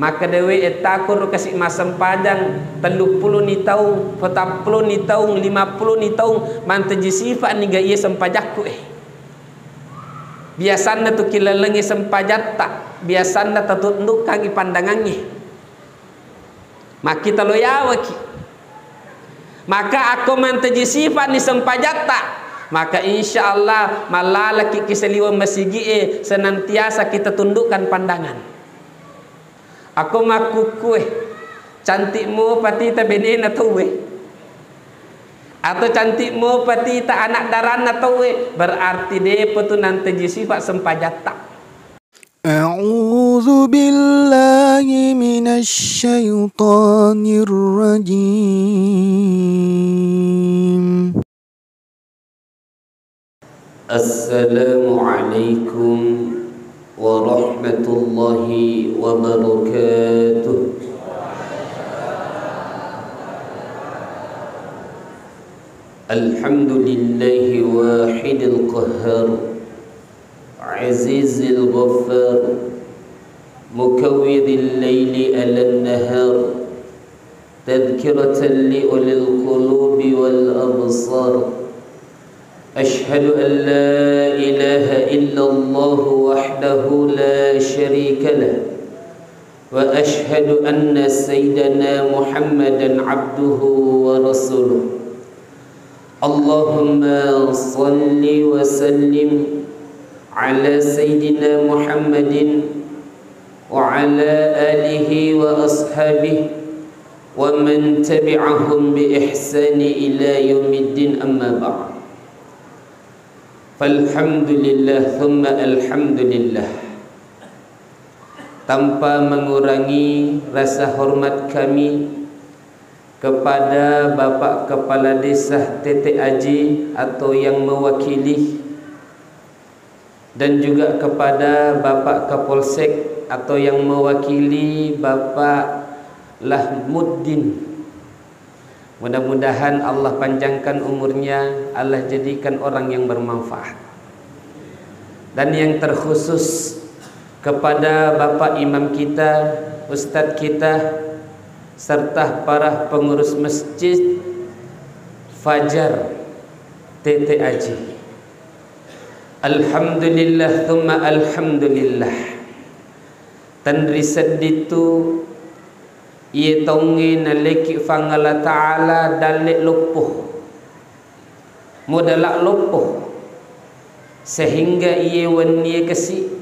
maka dewe etakur kasih masam padang 30 ni tahun 40 ni tahun 50 ni tahun manteji sifat ni gaya sempajakku biasanya tu kilalengi sempajat tak biasanya tatunduk kaki pandangannya mak kita loyawaki maka aku manteji sifat ni sempajat tak maka insya Allah malalaki kiseliwa masigi senantiasa kita tundukkan pandangan. Aku maku kue cantikmu pati ta benen atau atau cantikmu pati ta anak daran atau berarti de petu nanti sifat sempajata. A'udzu billahi minasy syaithanir rajim. Assalamualaikum warahmatullahi wabarakatuh. Alhamdulillahi wahidil qahhar azizil ghaffar mukawwidil laili alan nahar tadhkiratan li ulil qulubi wal absar. أشهد أن لا إله إلا الله وحده لا شريك له وأشهد أن سيدنا محمدا عبده ورسوله اللهم صل وسلم على سيدنا محمد وعلى آله وأصحابه ومن تبعهم بإحسان إلى يوم الدين أما بعد. Alhamdulillah thumma alhamdulillah. Tanpa mengurangi rasa hormat kami kepada Bapak Kepala Desa Tete Aji atau yang mewakili, dan juga kepada Bapak Kapolsek atau yang mewakili Bapak Lahmuddin. Mudah-mudahan Allah panjangkan umurnya, Allah jadikan orang yang bermanfaat. Dan yang terkhusus kepada Bapak Imam kita, Ustadz kita, serta para pengurus masjid Fajar Tete Aji. Alhamdulillah thumma alhamdulillah. Tandri seditu ia taungi naleki fangala ta'ala dalek lupuh modalak lupuh sehingga ia wani kasi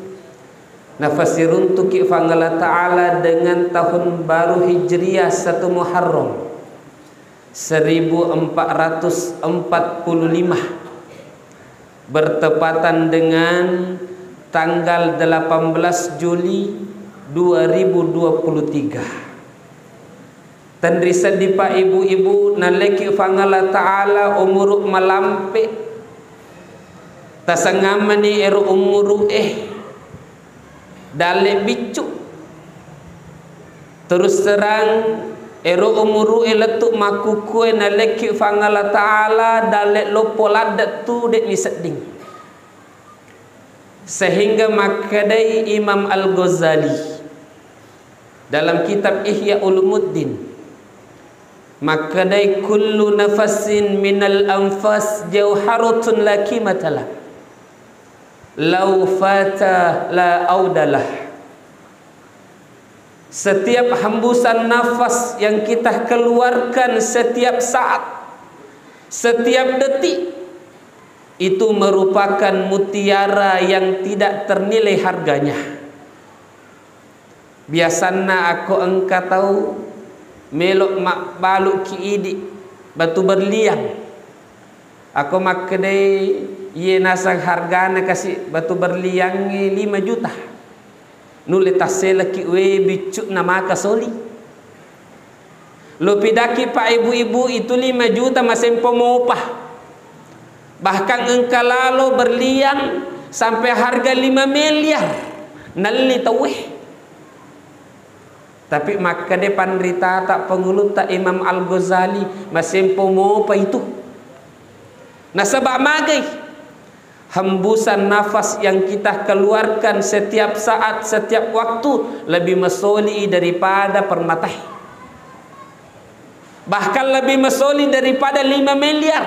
nafasirun tuki fangala ta'ala dengan tahun baru Hijriah 1 Muharram 1445 bertepatan dengan tanggal 18 Juli 2023. Tandrisa di pak ibu-ibu naleki fangala ta'ala umuruk malampe tasangamani eru umuru dale bicu terus terang eru umuru letuk makukue naleki fangala ta'ala dale lopo ladat tu dek ni seding sehingga makadai Imam Al-Ghazali dalam kitab Ihya Ulumuddin makadai kullu nafasin minal anfas jauharatun la qimatalah law fata la audalah. Setiap hembusan nafas yang kita keluarkan setiap saat, setiap detik, itu merupakan mutiara yang tidak ternilai harganya. Biasanya aku engkau tahu melok mak baluk ki idi batu berlian aku mak kedai ye nasang hargana kasih batu berlian 5 juta nule tasela ki we bicu nama kasoli lo pidaki pak ibu-ibu itu 5 juta masih pemopah, bahkan engkau lalu berlian sampai harga 5 miliar nali taweh. Tapi maka depan rita tak pengulut tak Imam Al-Ghazali masih pomo apa itu. Nasabak magai hembusan nafas yang kita keluarkan setiap saat, setiap waktu lebih mesoli daripada permata. Bahkan lebih mesoli daripada 5 miliar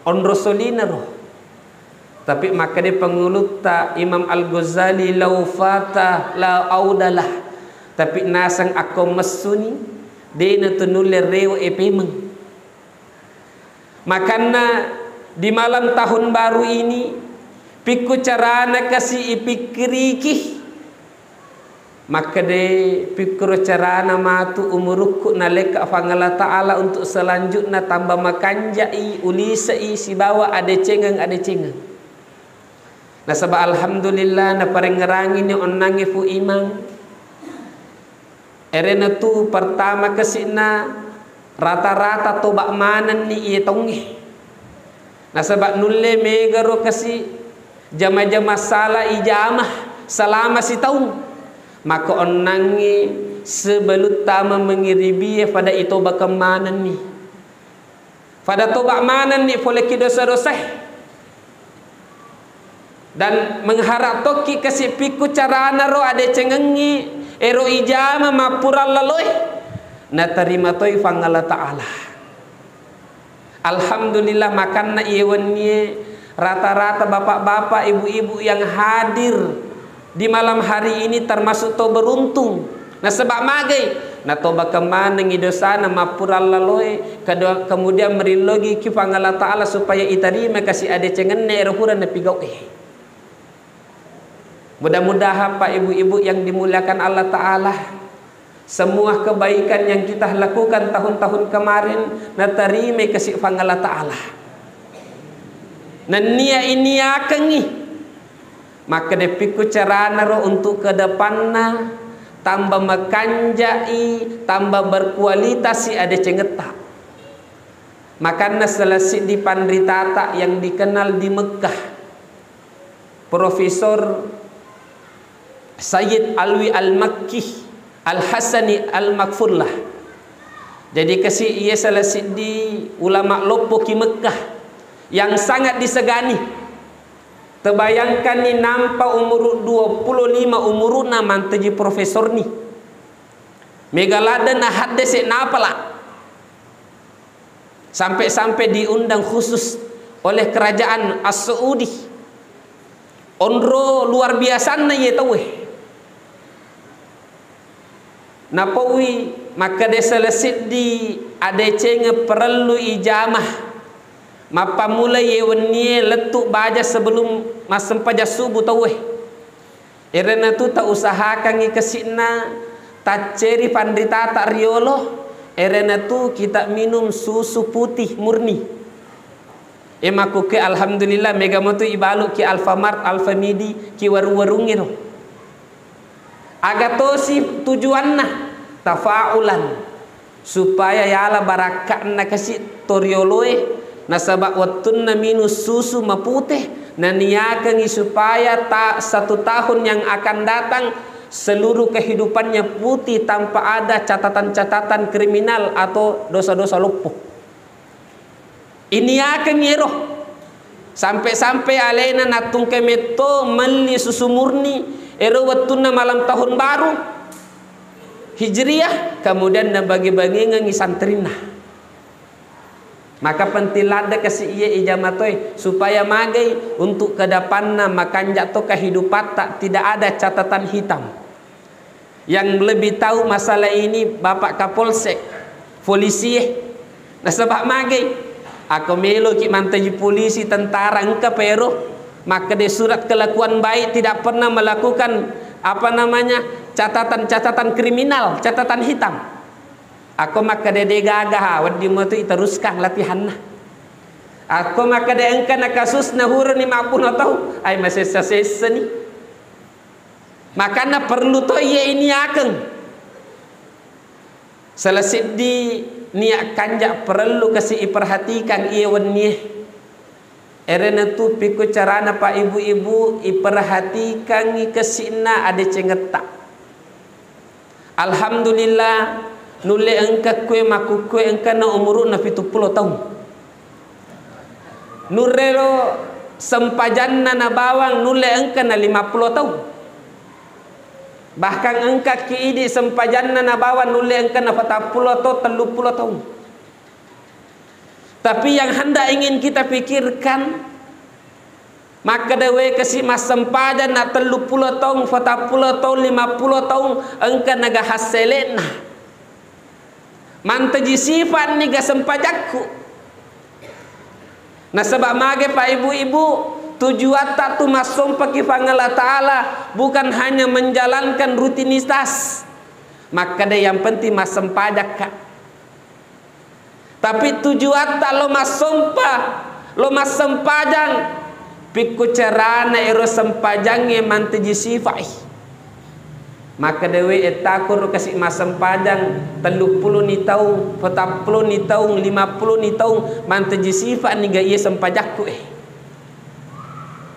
on rasulina roh. Tapi maka dia penguluta Imam Al-Ghazali lau fata la audalah. Tapi nasang aku mesuni dia nutunulle rew epemeng. Makana di malam tahun baru ini piku carana kasih ipikiriki maka de pikir carana matu umurukku naleka fangala ta'ala untuk selanjutnya tambah makanjai ulisai si bawa ada cengang nah sebab alhamdulillah na parengerangi ni onangi fu imang erena tu pertama kesina rata-rata tobak manan ni iye tongi. Nah sebab nulle megaro kasi jama-jama salah ijamah selama si tahun maka onangi sebelut tama mengiribi pada itu bakamanan ni pada tobak manan ni boleh dosa-dosa dan mengharap toki kasi piku carana ro ada cengengi ero ijamah mapural laloi na terima toi fangala ta'ala. Alhamdulillah makanna iwannya rata-rata bapak-bapak ibu-ibu yang hadir di malam hari ini termasuk to beruntung. Nah sebab magai na toba kemana ngidosana mapural laloi kemudian merilogi ki pangala ta'ala supaya itarima kasih ada cengenne rohuran nepigau Mudah-mudahan Pak ibu-ibu yang dimuliakan Allah Ta'ala, semua kebaikan yang kita lakukan tahun-tahun kemarin natarime kasih pangala ta'ala nania ini akangi maka depiku carana ro untuk ke depanna tambah makanjai tambah berkualitas si ada cengeta makanya selesai di pandritata yang dikenal di Mekah Profesor Sayyid Alwi Al-Makki Al-Hasani Al-Makfurlah. Jadi kasih ia salah di ulama lopo ki Mekah yang sangat disegani. Terbayangkan ni nampak umur 25 umuruna manteji profesor ni. Megaladan hadis napala. Sampai-sampai diundang khusus oleh kerajaan As-Saudi. Onro luar biasa na ye tahu. Napawi maka dia selesai di ada cenga perlu ijamah mapa mulai yewennie letuk baja sebelum masem paja subuh taweh erena tu tak usahakan kesina tak ceri pandita tak riolo erena tu kita minum susu putih murni emaku ke alhamdulillah mega motu ibalu ki Alfamart Alfamidi ki waru-warungiro agatosi tujuanna tafaulan supaya yala barakatna kasih torioloe nasabak watunna minus susu maputih naniakan supaya tak 1 tahun yang akan datang seluruh kehidupannya putih tanpa ada catatan-catatan kriminal atau dosa-dosa lumpuh. Ini akan nyeroh sampai-sampai alena natung kemeto meli susu murni ero watuna malam tahun baru Hijriyah kemudian na bagi-bagi ngi santrina maka pentilada kasih ia ijamatoi supaya magai untuk kedepanna makan jatuh kehidupan tak tidak ada catatan hitam yang lebih tahu masalah ini Bapak Kapolsek polisi nah sebab magai aku melo ki mantaji polisi tentara engka pero maka di surat kelakuan baik tidak pernah melakukan apa namanya catatan-catatan kriminal, catatan hitam. Aku maka de gagah wadi motu teruskan latihan. Aku maka de engka na kasus na hurun 50 tahu ai masih sesa ni. Makana perlu to ye ini akan. Selesai di niat kanja perlu kasih perhatikan ia wennie. Erena tu piku carana pak ibu-ibu iperhatikan kesina ada cengeta. Alhamdulillah nulle engka kue maku kue engka na umurun na 70 tahun. Nurelo sempajanna na bawang nule engka na 50 tahun. Bahkan engka kiidi sempajanna na bawang nule engka na 40 atau 30 tahun. Tapi yang hendak ingin kita pikirkan, maka dewe kasi mas sempajan na 30 tahun, 40 tahun, 50 tahun engka naga haselena. Mantaji sifat ni ga sempajakku. Nah sebab mage pak ibu-ibu, tujuan tak tu masuk pagi Allah Ta'ala bukan hanya menjalankan rutinitas. Maka ada yang penting mas sempajak kak. Tapi tujuan tak lo mas sumpah, lo mas sempajang piku carana ero sempajangnya mantaji sifat. Maka dewe etakur kasih masam padang 30 ni tahun, 40 ni tahun, 50 ni tahun mantaji sifat ni gaya sempajakku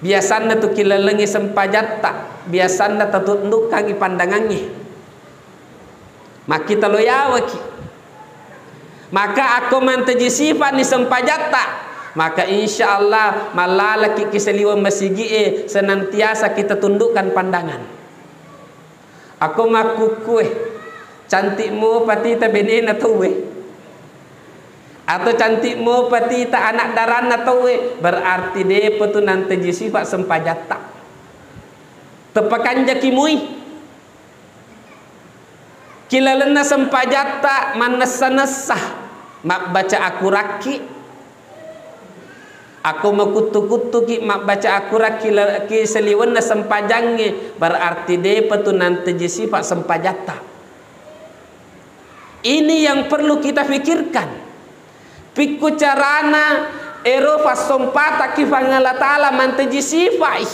biasanya tu kilalengi sempajat tak biasanya tertunduk kaki pandangannya mak kita loyawaki maka aku mantaji sifat ni sempajat tak maka insya Allah malalaki kiseliwa masigi senantiasa kita tundukkan pandangan. Aku maku kue cantikmu pati ta benen atau we atau cantikmu pati ta anak daran atau we berarti de petu nanti sifat sempajata tepakan jakimui kilalena sempajata manasa-nasa mak baca aku raki aku makutu-kutu ki mak baca aku ki seliwana sempajangnya berarti de petu nanti sifat sempajata. Ini yang perlu kita pikirkan. Piku carana ero fasompata ki Allah Ta'ala mantaji sifat.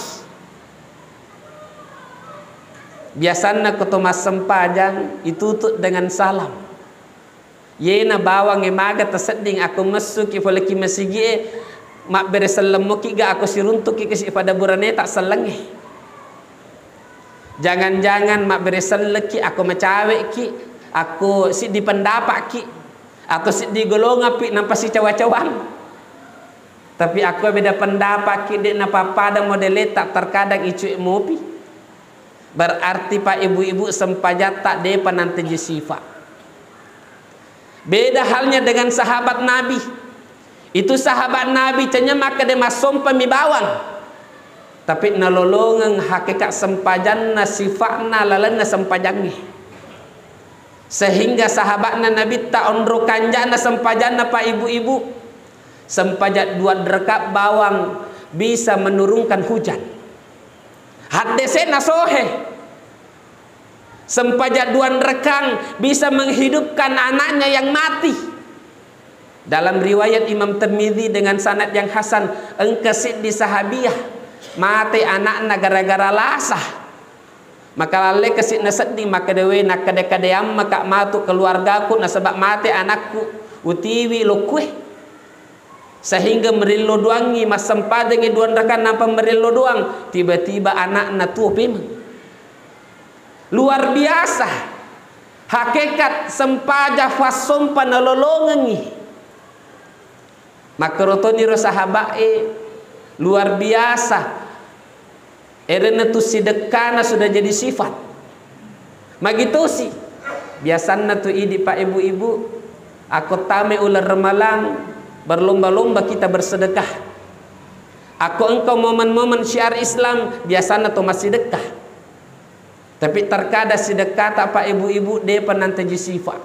Biasanya ketumas sempajang itu dengan salam. Yena bawang emaga terseding aku masuk ki foleki masigi mak beresalam mo ki ga aku siruntuk ki kasi pada burane tak selengi. Jangan-jangan mak beresalam ki aku macawe ki, aku si di pendapat ki, atau si di golongan pi nampak si cawa-cawang. Tapi aku beda pendapat ki dek napa pada model tak terkadang icu mopi. Berarti pak ibu-ibu sempajat tak de panante sifat. Beda halnya dengan sahabat Nabi. Itu sahabat Nabi cenya maka dia masuk pemibawang. Tapi nalolongang hakikat sempajanna sifatna lalana sempajangnya. Sehingga sahabatna Nabi tak ondro kanjana sempajanna pak ibu-ibu. Sempajat 2 dekat bawang bisa menurunkan hujan. Hadese nasohe. Sempajat 2 rekang bisa menghidupkan anaknya yang mati. Dalam riwayat Imam Tirmidzi dengan sanad yang hasan, engkesit di sahabiah mati anakna gara-gara lasah. Maka lalle kesit naseddi maka dewe nak kade-kadeam maka matu keluargaku na sebab mati anakku utiwi lokue. Sehingga merilo doangi mas sempadengi 2 rekan nampak merilo doang tiba-tiba anakna tu pemang. Luar biasa hakikat sempaja fasum panalolongangi. Maka rotoni ro sahabat luar biasa. Erena tu sedekana sudah jadi sifat. Magitu sih. Biasanya tu idi pak ibu-ibu aku tame ular remalang berlomba-lomba kita bersedekah. Aku engkau momen-momen syiar Islam biasanya tu masih sedekah. Tapi terkadang sedekah tak pak ibu-ibu dia penantaji sifat.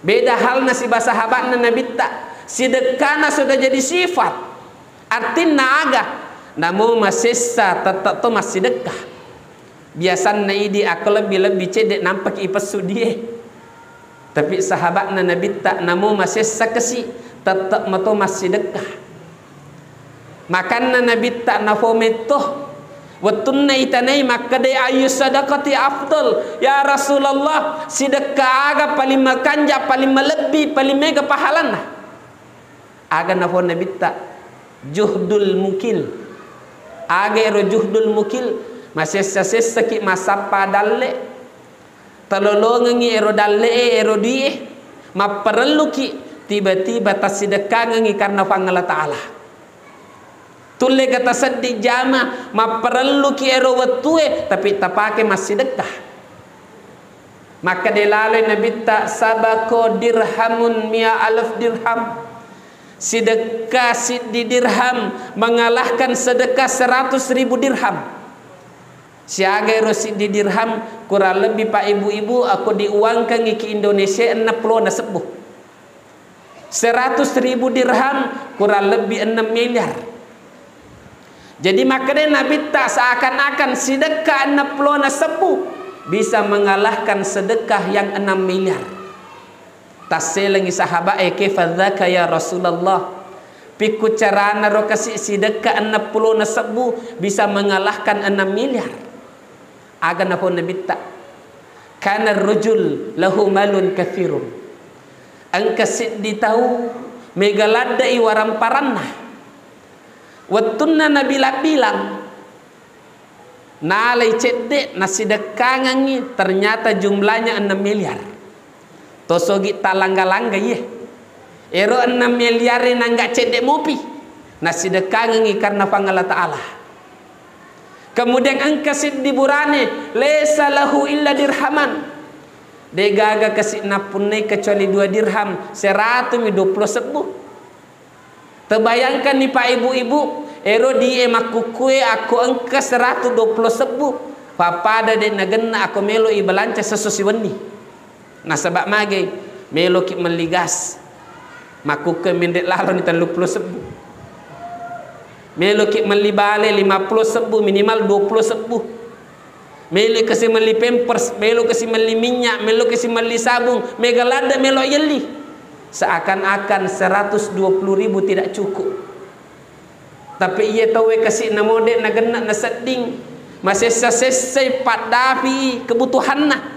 Beda hal nasi sahabat Nabi tak. Sedekana sudah jadi sifat. Artinya agak namun masih tetap tu masih sedekah. Biasanya ini aku lebih cedek nampak ipesu dia. Tapi sahabat Nabi tak namun masih sakesi tetap matu masih sedekah. Makan Nabi tak nafometoh. Watunna itanai maka de ayu sadaqati afdal ya Rasulullah sedekah aga paling makanja paling melebih paling mega pahalana. Aga nafon Nabi tak juhdul mukil aga ero juhdul mukil masih seseki masapa dalle talolongangi ero dalle ero die ma perlu ki tiba-tiba tasidekah ngi karena Allah Ta'ala Tulle kata seddi jama ma perlu ki ero watue tapi tapake masih sedekah. Maka dilalui Nabi tak sabako dirhamun mia alaf dirham. Sedekah di dirham mengalahkan sedekah 100.000 dirham. Siaga ero di dirham kurang lebih pak ibu-ibu aku diuangkan ke Indonesia 60 na sebuh. 100.000 dirham kurang lebih 6 miliar. Jadi makanya Nabi tak seakan-akan sedekah 60 na sebuh bisa mengalahkan sedekah yang 6 miliar. Taselengi sahabat kaifa dzaka ya Rasulullah. Piku carana ro kasih sedekah 60 na sebuh bisa mengalahkan 6 miliar. Agan apa Nabi tak? Kana rajul lahu malun katsirun. Angka siddi tahu megaladai waramparannah. Wattunna Nabi bilang nalai cedek nasi dekangangi ternyata jumlahnya 6 miliar. Tosogi talangga-langga ye. Ero 6 miliar nangga cedek mopi. Nasi dekangangi karena pangala ta'ala. Kemudian angka siddi burane lesa lahu illa dirhaman. Degaga kasih napunai kecuali 2 dirham 120 sebuh. Terbayangkan nih pak ibu-ibu, ero di emakukue aku angka 120 sebuh. Papada de nagena aku melo ibalance sesusi wendi. Nah sebab mage melo ki meligas. Makukue mendek lalu ni 30 sebuh. Melo ki melibale 50 sebuh minimal 20 sebuh. Melo kasi meli pampers, melo kasi meli minyak, melo kasi meli sabung, megalada melo yeli. Seakan-akan 120.000 tidak cukup. Tapi ia tahu kasih namode nagena naseding masih sesai padapi kebutuhanna.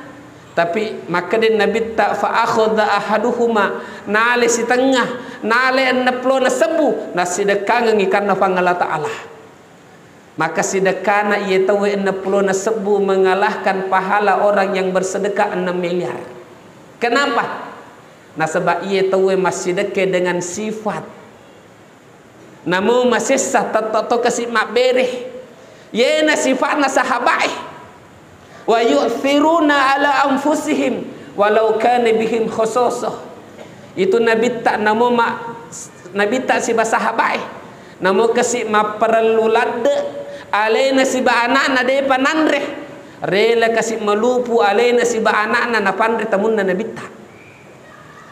Tapi maka den Nabi tak fa akhadha ahaduhuma nale si tengah nale 60 sebu nasidekang karena pangala ta'ala. Maka sedekah ia tahu 60 sebu mengalahkan pahala orang yang bersedekah 6 miliar. Kenapa? Nah sebab ia tahu masih dekat dengan sifat. Namun masih sah tato kasih mak bereh. Ye na sifatna sahabai. Wa yu'thiruna ala anfusihim walau kana bihim khusasah. Itu Nabi tak namo mak Nabi tak si sahabai. Namo kasih mak perlu lade alena si ba anak na de panandre. Rela kasih malupu alena si ba anak na pandre tamunna Nabi tak.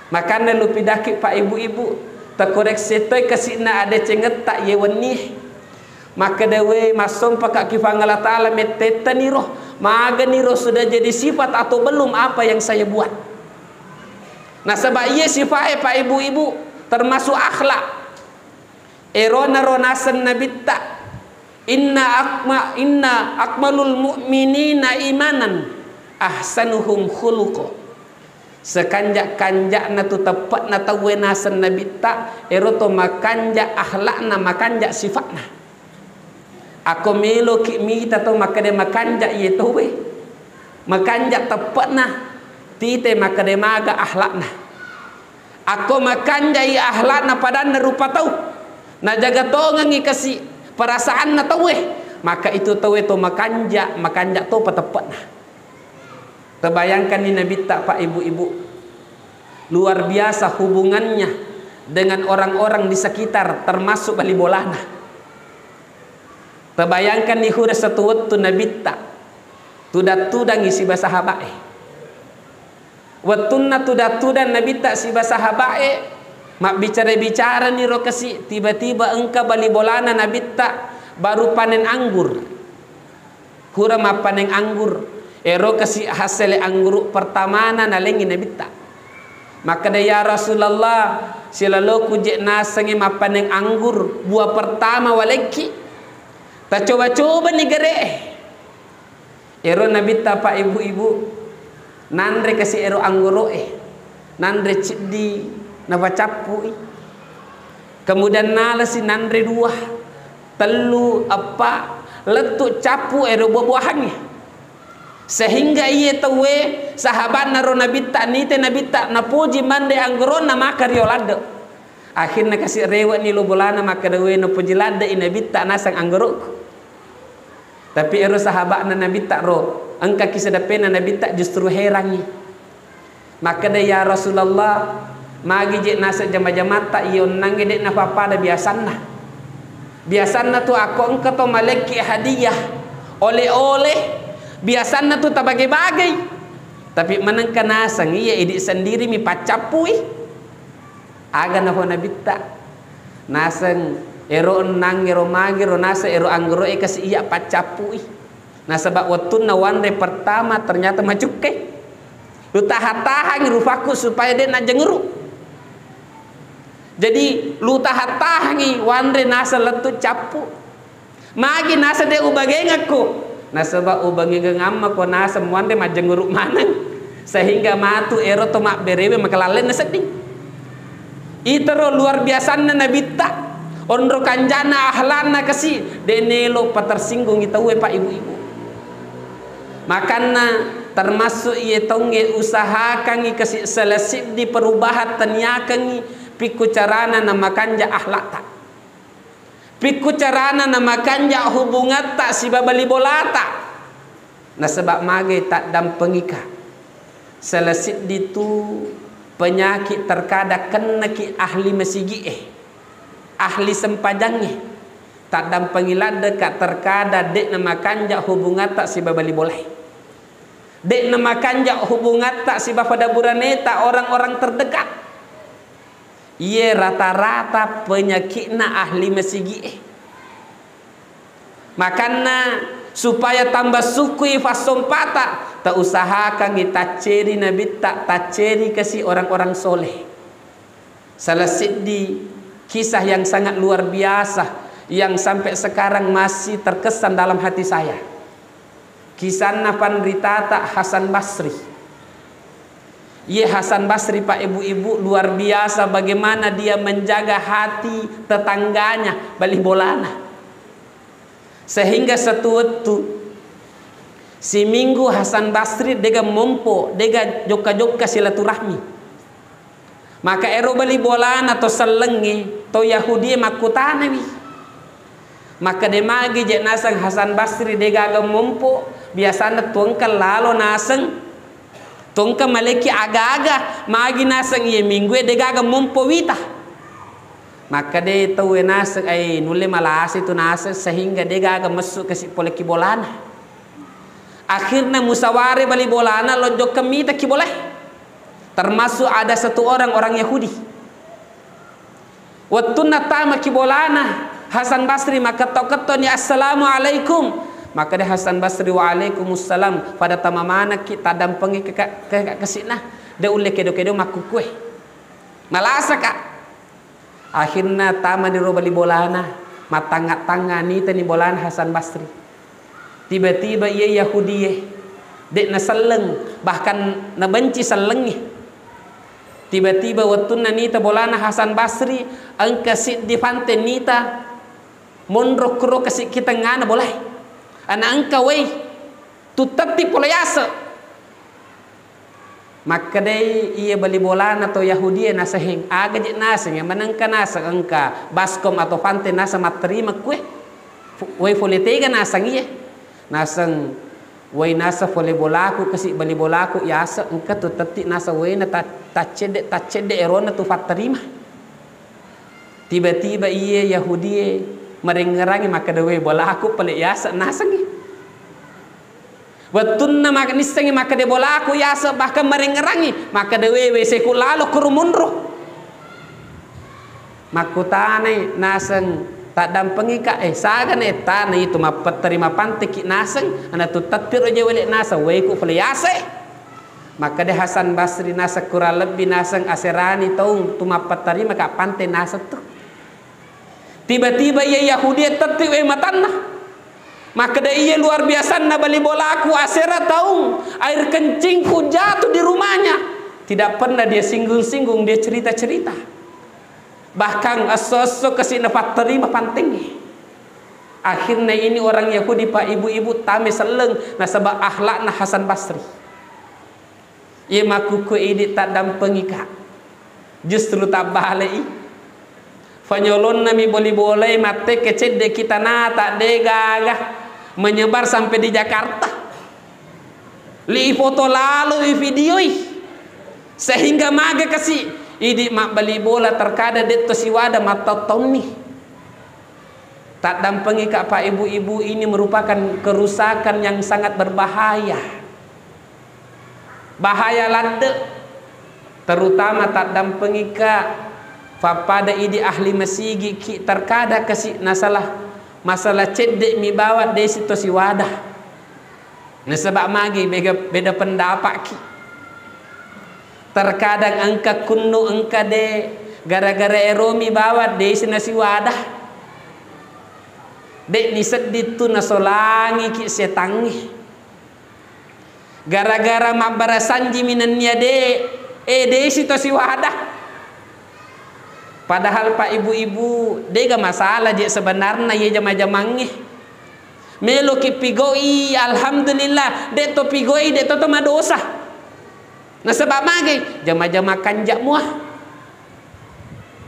Makanya lupi daki pak ibu-ibu tak koreksi toy kasih na ada cenget tak ye wenih. Maka dewe masom pakak kifangala ta'ala meteta niroh. Maga niroh sudah jadi sifat atau belum apa yang saya buat. Nah sebab ye sifat pak ibu-ibu termasuk akhlak. Erona ronasan Nabi tak. Inna akmalul mu'minina imanan ahsanuhum khuluqa. Sekanjak-kanjak na tu tepat na tawenasan Nabi tak eroto makanjak akhlak na makanjak sifat na. Aku melo ki mita tu makade makanjak ye towe. Makanjak tepat na tite makade maga akhlak na. Aku makanjak ye akhlak na padan na rupa tau. Na jaga tongang kasih perasaan na tawe. Maka itu tawe to makanjak to tepat na. Terbayangkan ni Nabi tak pak ibu-ibu luar biasa hubungannya dengan orang-orang di sekitar termasuk bali bolana. Terbayangkan ni hura satu waktu Nabi tak tudat-tudang isi sahabat. Watunna tudat-tudan Nabi tak si sahabat mak bicara-bicara ni rokasi tiba-tiba engkau bali bolana Nabi tak baru panen anggur. Hura ma panen anggur. Ero kasih hasil anggur pertama na nalengi Nabi tak. Maka dia ya Rasulullah selalu kujek nasangi mapaneng anggur buah pertama waleki. Tak coba-coba ni gere. Ero Nabi tak pak ibu-ibu nandre kasih ero anggur nandre cidi napa capu. Kemudian nalasi nandre dua telu apa letuk capu ero buah-buahannya. Sehingga ia tahu sahabat naro Nabi tak nite Nabi tak napuji mande angguron nama karyolade. Akhirnya kasih rewat ni lo bolana maka dewe no penjelada Nabi tak nasang anggeruk. Tapi ero sahabat Nabi tak ro. Engka kisah dapena Nabi tak justru herangi. Maka dia ya Rasulullah magi je nasa jama-jama tak ion nang gede na papa da biasanna. Biasanna tu aku engka to maleki hadiah. Oleh-oleh biasanna tu tak bagai-bagai. Tapi menengka nasang iya idik sendiri mi pacapui. Aga na Nabi tak nasang ero nang ero magi ro nasa ero anggero kasi iya pacapui. Nah sebab waktu na wandre pertama ternyata macukai. Lu tahan-tahan rufaku supaya dia nak jengeru. Jadi lu tahan-tahan wandre nasa letu capu. Magi nasa dia ubagengaku. Nah sebab ubagengam ko nasa wandre ma jengeru manang. Sehingga matu ero to mak berewe makalalen na sedih. Itero luar biasa na Nabi tak onro kanjana ahlana kasi denelo patersinggung kita we pak ibu-ibu. Makana termasuk ia tonge usahakan kasi selesai di perubahan tanyakan piku carana nama kanja akhlak tak. Piku carana nama kanja hubungan tak si babali bolata. Nah sebab mage tak dampengika. Selesai di tu penyakit terkadang kena ki ahli mesigi ahli sempajangi tak dampangilan dekat terkadang dek nama kanja hubungan tak si babali boleh dek nama kanja hubungan tak si bapada buraneta orang-orang terdekat ia rata-rata penyakitna ahli mesigi makana supaya tambah sukui fasompata tak usahakan kita ceri Nabi tak ceri kasih orang-orang soleh. Selesai di kisah yang sangat luar biasa yang sampai sekarang masih terkesan dalam hati saya. Kisah Pandrita tak Hasan Basri. Ye Hasan Basri pak ibu-ibu luar biasa bagaimana dia menjaga hati tetangganya balik bolana. Sehingga satu waktu si minggu Hasan Basri dega mompo dega joka-joka silaturahmi. Maka ero bali bolan atau selengi to Yahudi makutanawi. Maka de magi je nasang Hasan Basri dega aga mompo biasana tuangkan lalo nasang tuangkan maleki aga-aga magi nasang ye minggu dega aga mompo wita. Maka dia tahu nasang ay nule malas itu nasang sehingga dia agak masuk ke si poleki bolana. Akhirnya musaware bali bolana lonjok kemita ki boleh. Termasuk ada satu orang Yahudi. Waktu natama ki bolana Hasan Basri maka toketoni assalamualaikum. Maka dia Hasan Basri waalaikumsalam pada tamamana kita dampengi ke kesina. Dia ule kedo-kedo makukue. Malasa kak. Akhirnya tama di robali bolana matangga-tangga ni tani bolana Hasan Basri. Tiba-tiba ia Yahudi dek na seleng bahkan na benci selengnya. Tiba-tiba waktu na nita bolana Hasan Basri angka sit di pantai nita mondro kro kasih kita ngana boleh. Ana angka wei tutati polayasa. Maka dai ia bali bolan atau Yahudi nasa heng aga je nasa yang menangka nasa angka baskom atau pantai nasa materima kue wei foletega nasa ngiye nasang wei nasa fole bolaku kasih bali bolaku yasa angka tu tati nasa wei na tacede erona tu faterima. Tiba-tiba ia Yahudi merengerangi maka dai wei bolaku pale yasa nasa ngiye. Wattunna maka nisangi maka de bolaku yasa bahkan merengerangi maka de wewe seku lalu kurumundro makutane nasang tak dampengi ka sagan etana itu terima pantik nasang ana tu tatir aja wele nasa weku fliase maka de Hasan Basri nasa kurang lebih nasang aserani taung tu terima ka pante nasa tu tiba-tiba ia Yahudi tati we matanna. Maka dia luar biasa na bali bolaku asera taung air kencingku jatuh di rumahnya. Tidak pernah dia singgung-singgung, dia cerita-cerita. Bahkan sosok kesina terima pentingnya. Akhirnya ini orang Yahudi pak ibu-ibu tame seleng nasabah akhlak na Hasan Basri. Ia makuku ini tak dampengi kak. Justru tak balai. Fanyolon nami boleh mate kecet de kita nata de gagah menyebar sampai di Jakarta. Li foto lalu video sehingga maga kasih idi mak bali bola terkada detto siwada mata tonni. Tak dampengi kak pak ibu-ibu ini merupakan kerusakan yang sangat berbahaya. Bahaya lade terutama tak dampengi kak pada idi ahli masigi ki terkada kasih masalah cedek mi bawa de situasi wadah. Nah sebab magi beda pendapat ki. Terkadang angka kunnu angka de gara-gara eromi bawa de sinasi wadah. Dek ni sedit tu nasolangi ki setangi. Gara-gara mabara sanji minannya de situasi wadah. Padahal pak ibu-ibu dega masalah je sebenarnya ye jama-jamangi. Melo ki pigoi alhamdulillah de to pigoi de to madosa. Nah sebab mage jama-jama kanjak muah.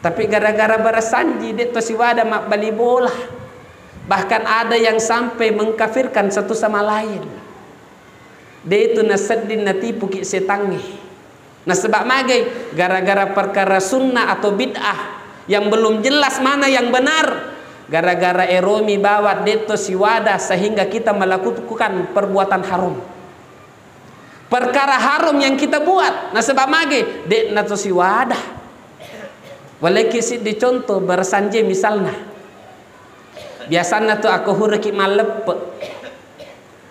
Tapi gara-gara barasanji de to siwada mak bali bola. Bahkan ada yang sampai mengkafirkan satu sama lain. De itu naseddin natipu ki setangi. Nah sebab magai gara-gara perkara sunnah atau bid'ah yang belum jelas mana yang benar, gara-gara eromi bawa deto siwada sehingga kita melakukan perbuatan haram. Perkara haram yang kita buat. Nah sebab magai dek nato siwada. Walaki si dicontoh bersanje misalnya. Biasanya tu aku huraki malep.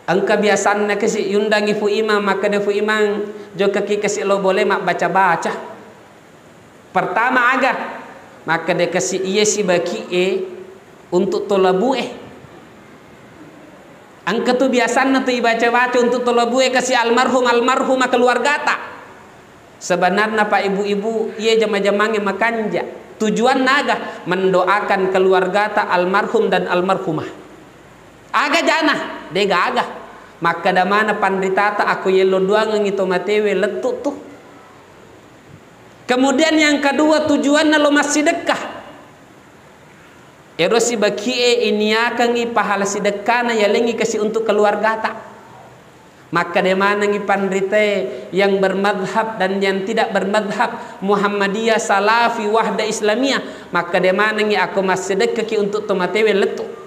Angka biasanya kasi yundangi fu imam maka de fu imam jo kaki kasi lo boleh mak baca-baca. Pertama aga maka de kasi iya si baki untuk tolabu Angka tu biasanya tu baca-baca untuk tolabu kasi almarhumah keluarga tak. Sebenarnya pak ibu-ibu iya jama-jamange makanja. Tujuan naga mendoakan keluarga tak almarhum dan almarhumah. Aga jana dega aga. Maka damana pandritata aku yelo duang ngito matewe letut tuh. Kemudian yang kedua tujuannya lo masih sedekah. Erosi bakie ini akan pahala sedekah na yalengi kasih untuk keluarga tak. Maka damana ngi pandrite yang bermadhab dan yang tidak bermadhab Muhammadiyah Salafi Wahda Islamiyah. Maka damana ngi aku masih sedekah ki untuk tomatewe letut.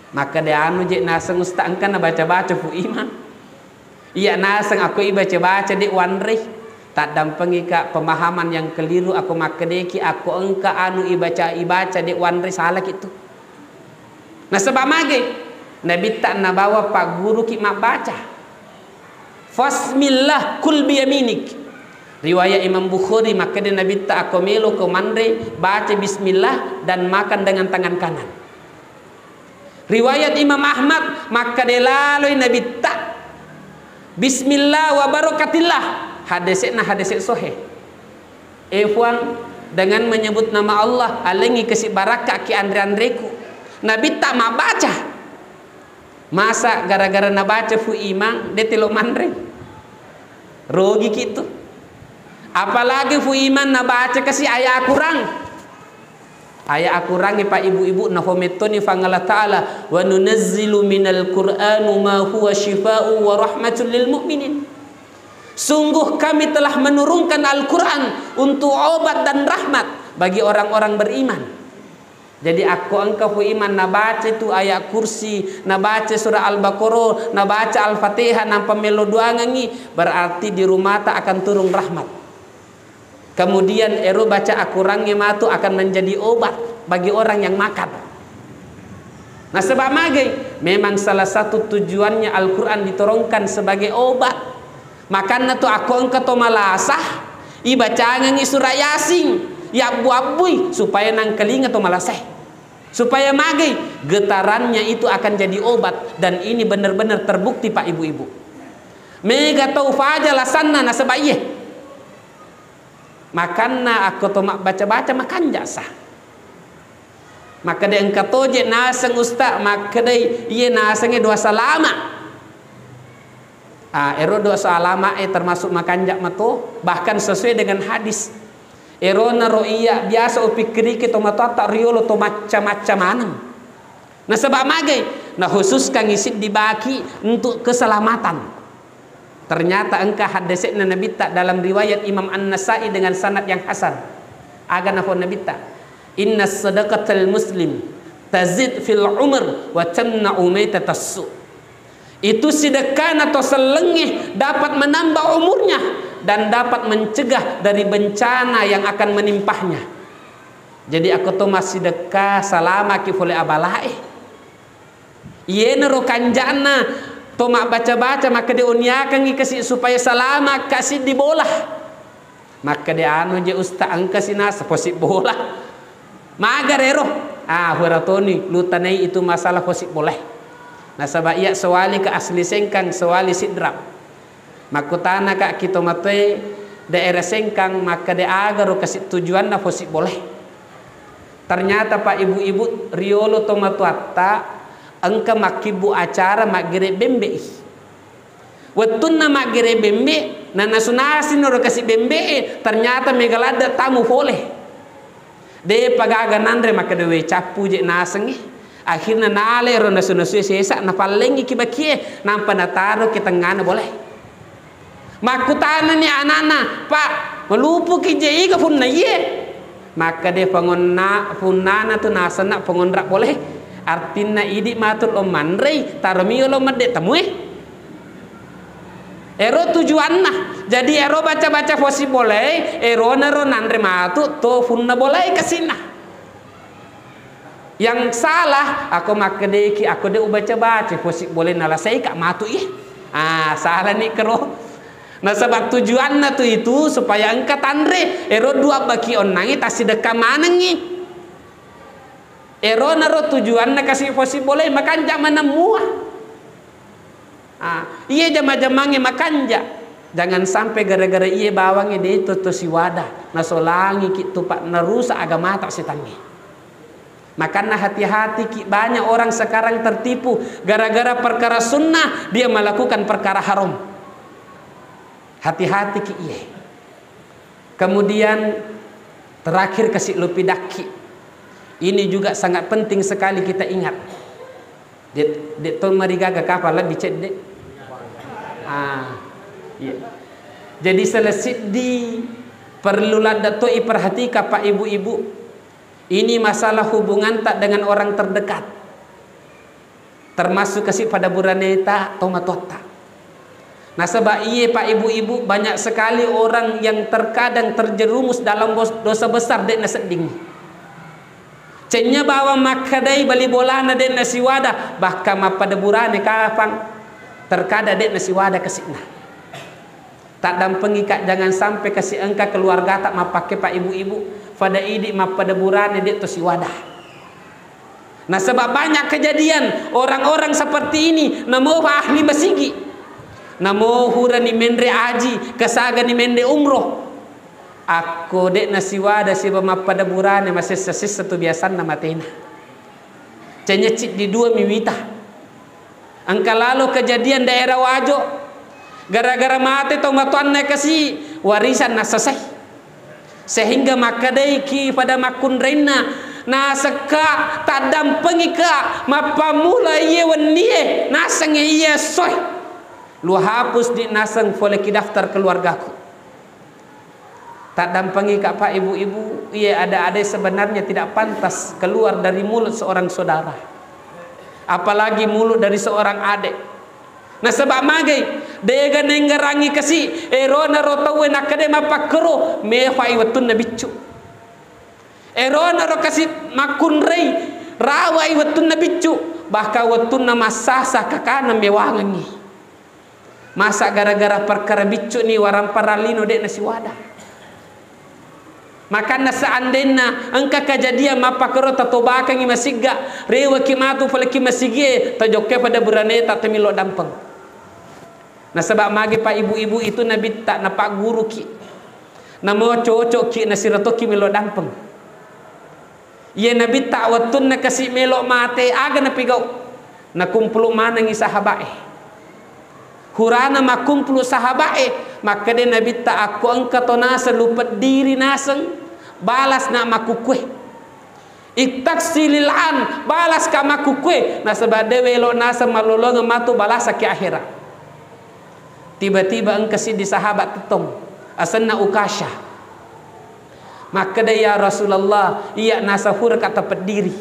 Maka dia anu je nasang ustaz angkan na baca-baca fu imam. Iya nasang aku baca-baca di wanri. Tak dampengi ka pemahaman yang keliru aku makadeki aku engka anu ibaca di wanri salah gitu. Nah sebab mage Nabi tak na bawa pak guru ki mak baca. Fasmillah kul biyaminik. Riwayat Imam Bukhari maka dia Nabi tak aku melo ke mandre baca bismillah dan makan dengan tangan kanan. Riwayat Imam Ahmad maka dia lalu Nabi tak bismillah wa barakatillah hadisnya sahih. Efwan dengan menyebut nama Allah alengi kasih barakah ki andre-andreku. Nabi tak mak baca. Masa gara-gara na baca fu imam de telo mandre. Rogi gitu. Apalagi fu iman na baca kasih ayat kurang. Ayat akurangi pak ibu-ibu na fometoni fangala ta'ala wa nunazzilu minal qur'anu ma huwa shifa'u wa rahmatul lil mu'minin. Sungguh kami telah menurunkan Al-Quran untuk obat dan rahmat bagi orang-orang beriman. Jadi aku engkau iman na baca itu ayat kursi, na baca surah Al-Baqarah, na baca Al-Fatihah, na pamelo duangangi berarti di rumah tak akan turun rahmat. Kemudian ero baca akurangnya matu akan menjadi obat bagi orang yang makan. Nah sebab magai memang salah satu tujuannya Al-Quran diturunkan sebagai obat. Makanya tu aku engkau malasah ibaca ngangi surah Yasin ya buabui supaya nang kelinga tu malasah. Supaya magai getarannya itu akan jadi obat dan ini benar-benar terbukti pak ibu-ibu. Mega tau faja lasanna na sebab iya. Makanna aku to mak baca-baca makan jasa. Maka dia engkau toje naseng ustaz maka dia iya nasengnya dua salama. Ero doa salama termasuk makan jak mato bahkan sesuai dengan hadis. Erona ro iya biasa upikiri ke to matata riolo to macam-macam anam. Nah sebab magai, nah khususkan isit dibagi untuk keselamatan. Ternyata engkau hadisnya Nabi tak dalam riwayat Imam An-Nasai dengan sanad yang hasan. Aga nafon Nabi tak. Inna sadaqatal muslim tazid fil umr wa tamna'u maitatas su. Itu sedekah atau selengih dapat menambah umurnya dan dapat mencegah dari bencana yang akan menimpahnya. Jadi aku tu masih sedekah salama ki fole abalai. Iye nero kanjana tomak baca-baca maka dia unyakan kasih supaya salama kasih di bola. Maka dia anu je usta angka sinas posip bola. Magar ero. Huratoni lutanai itu masalah posip boleh. Nah sabab iya sewali ke asli sengkang sewali sidrap. Makutana kak kita mate daerah sengkang maka dia agar kasih tujuan na posip boleh. Ternyata pak ibu-ibu riolo tomatuatta engka makibu acara magere bembe. Wetunna magere bembe na nasunasi noro kasih bembe ternyata megalada tamu boleh. De pagaga nandre maka dewe capu je nasengi. Akhirnya nale ro nasu-nasu sesa na palengi kibakie nampa nataro kita ngana boleh. Makutana ni anana, Pak, melupu ki je iga funna ye. Maka de pangonna funana tu nasana pangondrak boleh. Artinya idik matur lo mandrei tarmi lo mede temui. Ero tujuanna. Jadi ero baca-baca fosi boleh, ero naro nandre matu to funna boleh kesina. Yang salah aku makadeki aku de baca-baca fosi boleh nala saya kak matu ih. Salah nih kero. Nah sebab tujuanna tu itu supaya engka tandre ero dua baki onangi tasideka manengi. Ero naro tujuan na kasih fosi boleh makanja menemua. Iya jama-jamange makanja. Jangan sampai gara-gara iya bawangnya dia itu si wadah. Nasolangi ki tupak narusa agama tak setangi. Makanya hati-hati ki banyak orang sekarang tertipu gara-gara perkara sunnah dia melakukan perkara haram. Hati-hati ki iya. Kemudian terakhir kasih lupidaki. Ini juga sangat penting sekali kita ingat. Dek ton marigaga kapal lebih cek dek. Iya. Jadi selesai di perlu datoi perhatikan pak ibu-ibu. Ini masalah hubungan tak dengan orang terdekat. Termasuk kasih pada buraneta tomatota. Nah sebab iya pak ibu-ibu banyak sekali orang yang terkadang terjerumus dalam dosa besar dek naseding. Cenya bawa makadai bali bolana den nasi wadah bahkan pada burane kafang terkada den nasi wadah kesina. Tak dampengi kak jangan sampai kasih engka keluarga tak mapake pak ibu-ibu pada idik pada burane dek to si wadah. Nah sebab banyak kejadian orang-orang seperti ini namo ahli masigi. Namo hurani mendre aji kesaga ni mende umroh. Aku dek nasi wadah si pada burane masih sesis satu biasa nama tena. Cenyecik di dua miwita. Angka lalu kejadian daerah Wajo. Gara-gara mati tomatuan kasih warisan nasasai. Sehingga makadai ki pada makun rena nasaka tak dampengi ka mapamula iye wenie nasang iye soy. Lu hapus di nasang boleh ki daftar keluargaku. Tak dampangi kak pak ibu-ibu, iya ada sebenarnya tidak pantas keluar dari mulut seorang saudara. Apalagi mulut dari seorang adik. Nah sebab magai, dega nenggerangi kasih, erona rotawe nakade mapakero, mefai watun nabicu. Erona ro kasih makun rei, rawai watun nabicu, bahkan watun nama sasa kakana mewangangi. Masa gara-gara perkara bicu ni warang paralino dek nasi wadah. Makanya seandainya engkau kejadian mapa kero tatobakang imasiga rewa kimatu falaki masige tajokke pada buraneta temilo dampeng. Nah sebab magi pak ibu-ibu itu nabi tak napak guru ki. Namo cocok ki nasirato ki milo dampeng. Ye nabi tak watun na kasih melo mate aga na pigau. Na kumpulu manangi sahabae. Hurana makumpulu sahabae maka dia nabi tak aku angkat nasa lupa diri naseng balas nak makukue. Iktaksilil an, balas ka makukue. Na sebab dewe lo nasa malolong matu balas ki akhirat. Tiba-tiba engkasi di sahabat tetong asanna Ukasha. Maka dia ya Rasulullah, iya nasa hur kata pediri.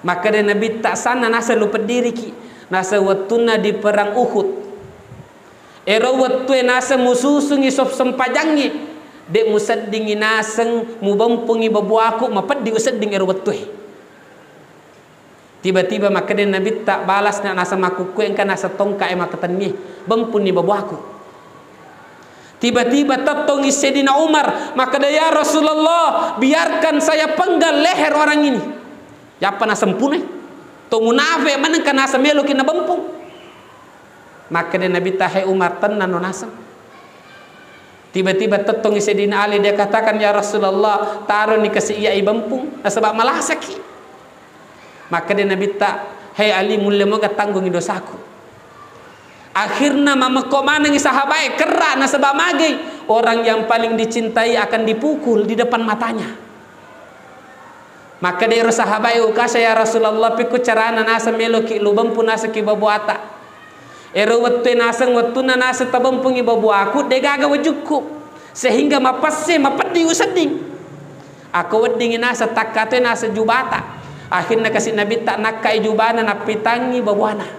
Maka dia Nabi tak sana nasa lu pediri ki. Nasa watuna di perang Uhud. Ero watu nasa mususungi sop sempajangi. Dek musaddingi naseng mubampungi babuaku mapadi usadding ero watu. Tiba-tiba maka dia Nabi tak balas na nasa makuku engka nasa tongka makatani bampuni babuaku. Tiba-tiba tatongi Sayyidina Umar, maka dia ya Rasulullah, biarkan saya penggal leher orang ini. Ya apa nasa sempune? To munafe mana kana samelo kina bampung. Maka dia Nabi tahai Umar tenan nonasam. Tiba-tiba tetong Sayyidina Ali, dia katakan ya Rasulullah, taruh ni kasi iya bampung sebab malah sakit. Maka dia Nabi tak, hai Ali mulia moga tanggung dosaku. Akhirnya mama kok mana ngi sahabat kerak na sebab magai orang yang paling dicintai akan dipukul di depan matanya. Maka dia sahabat Ukasha ya Rasulullah piku carana nasa meloki lubang pun nasa ki babuata. Ero wattu nasa wattuna nasa tabampungi babu aku degaga wajuku sehingga mapasse mapadi usading. Aku wedding nasa takkate nasa jubata. Akhirnya kasih Nabi tak nakai jubana napitangi babuana.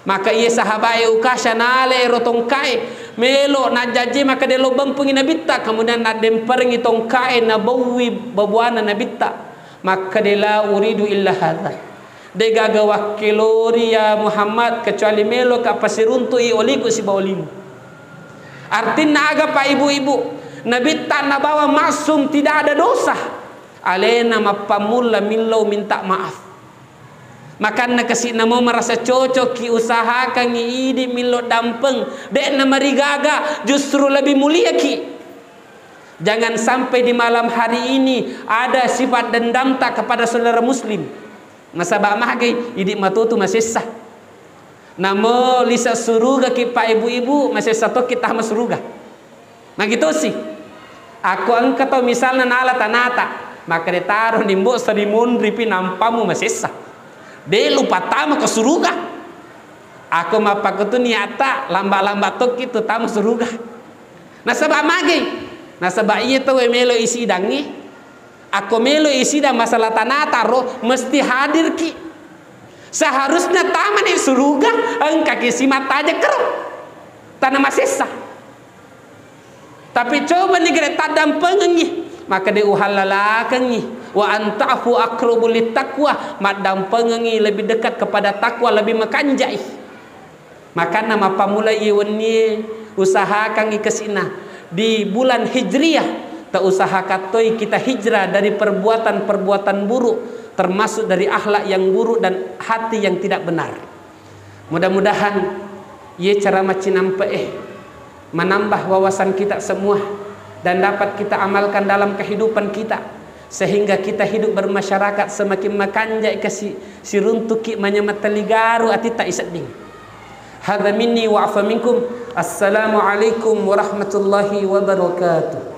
Maka ia sahabat Ukasha nale ero tongkai melo na jaji maka dia lubang pungi Nabi tak kemudian na demperengi tongkai na bawi babuana Nabi tak. Maka dia la uridu illa hadha. Dia gaga wakilori ya Muhammad kecuali melo ka pasiruntu i oliku si baulimu. Artinya aga pak ibu-ibu Nabi tak na bawa maksum tidak ada dosa. Alena mapamulla millau minta maaf. Makan nak kasih nama merasa cocok ki usahakan idi milo dampeng dek nama rigaga justru lebih mulia ki. Jangan sampai di malam hari ini ada sifat dendam tak kepada saudara muslim. Nasabak mahgai idi matutu masih sah. Namo lisa suruga ki pak ibu-ibu masih satu kita mas suruga. Nah gitu sih. Aku angkat atau misalnya nala tanata maka ditaruh nimbo sadimun ripi nampamu masih sah. Dia lupa tamu ke surga. Aku mapak itu niata lambat-lambat tok itu tamu surga. Nah sebab magi. Nah sebab iya tu melo isi dangi. Aku melo isi dan masalah tanah taruh mesti hadir ki. Seharusnya taman di surga engkau kisi mata aja keruk. Tanah masih sah. Tapi coba nih kita tadam pengengi. Maka dia uhalalakangi. Wa anta'fu aqrabu littaqwa, madam pengengi lebih dekat kepada takwa, lebih mekanjai. Maka nama pamula iwani usahakan kesina di bulan Hijriyah ta usahakan toy kita hijrah dari perbuatan-perbuatan buruk termasuk dari akhlak yang buruk dan hati yang tidak benar. Mudah-mudahan ye cara macam menambah wawasan kita semua dan dapat kita amalkan dalam kehidupan kita sehingga kita hidup bermasyarakat semakin makanjai kasi siruntuki manyamataligaru ati tak isading. Hadza minni wa afa minkum. Assalamualaikum warahmatullahi wabarakatuh.